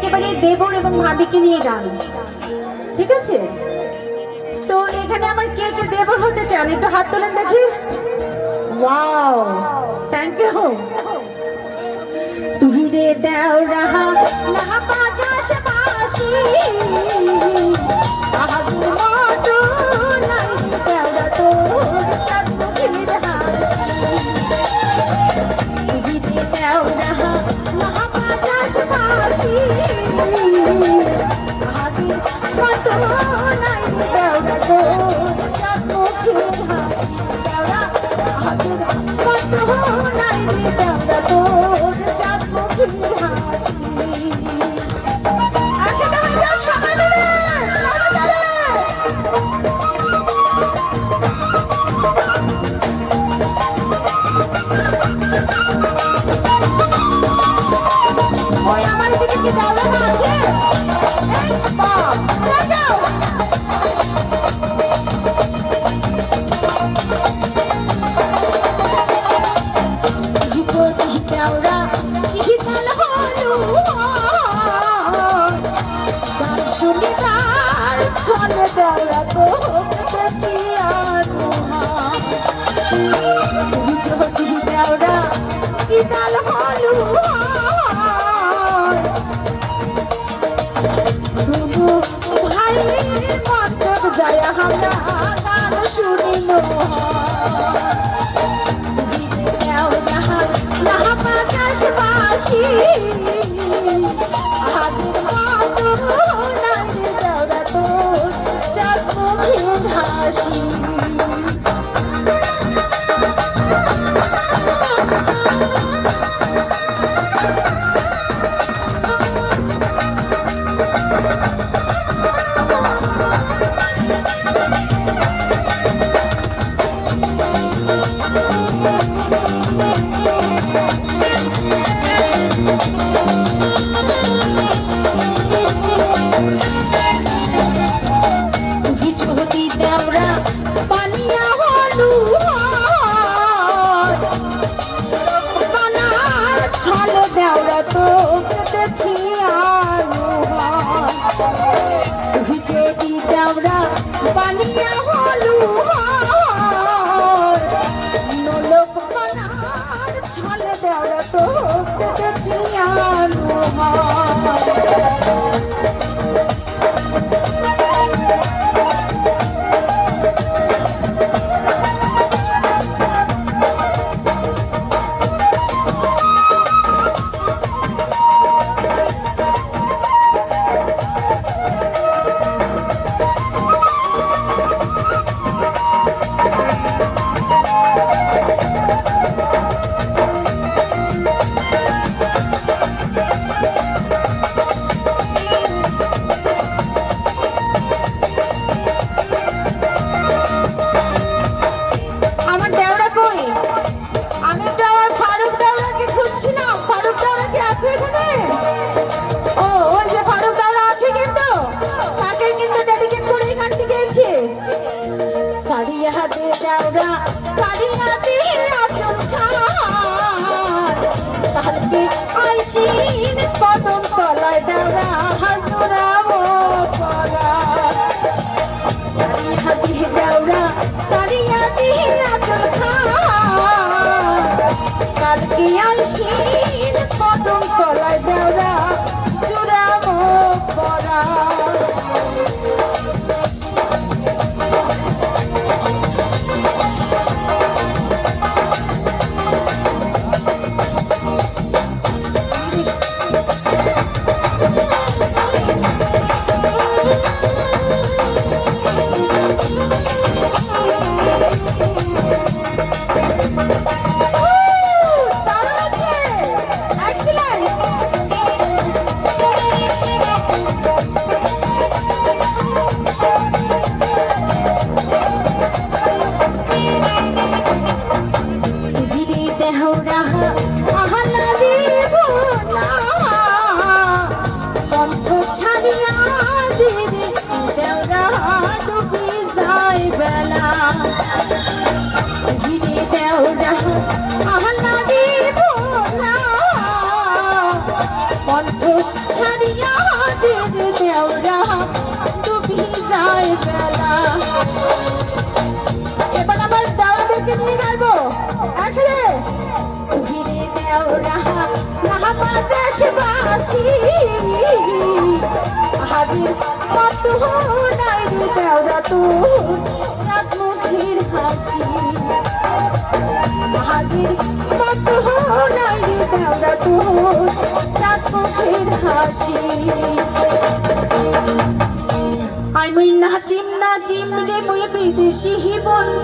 একেবারে দেবর এবং ভাবিকে নিয়ে গান, ঠিক আছে? তো এখানে আমার কে কে দেবর হতে চান একটু হাত তোলেন দেখি। Wow, thank you. তুই রে দেওরা না বাজাস বাঁশি, আহাগো মতো নাই দেওরা তোর চাঁদমুখীর হাসি। তুই রে দেওরা না বাজাস বাঁশি, আহাগো মতো নাই দেওরা তোর চাঁদমুখীর হাসি। দেওরা আহাগো মতো নাই দেওরা তোর চাঁদমুখীর হাসি। একসাথে হয়ে যাও সবাই মিলে, ওই আমার দিকে কি দেওয়া আছে? যাও দেওরা কি গান হলো গান শুনি তার চলে দেওরা তো দেখি যদি দেওরা কি গান হলো ভাই মন্তব যায় আমরা গান শুনিল বাঁশি আহাগো মতো নাই দেওরা তোর চাঁদমুখীর হাসি। দেওরা তো দেখি তুই যদি দেওরা বানিয়া হলু লোক বানার ছলে দেওরা তো দেখি দেওরা সারিয়া দিয়া চোখার কালকে আইসির কদম তলায় দেওরা হাজুরাবো পরা সারিয়া দিয়ে দেওরা সারিয়া দিয়া চোখার কালকে আইসির কদম তলায় দেওরা জুরাবো পরা। দেওরা ডুবি যায় বেলা। এবার আমার দেওরাদেরকে নিয়ে গাইবো আসলে ঘিরে দেওরা না বাজাস বাসি হাবির কত নাই রে দেওরা তোর চাঁদ মুখের হাসি হাবির কত নাই রে দেওরা তোর চাঁদ মুখের হাসি। আই মুই নাচিম নাচিম রে মুই বিদেশি বন্ধু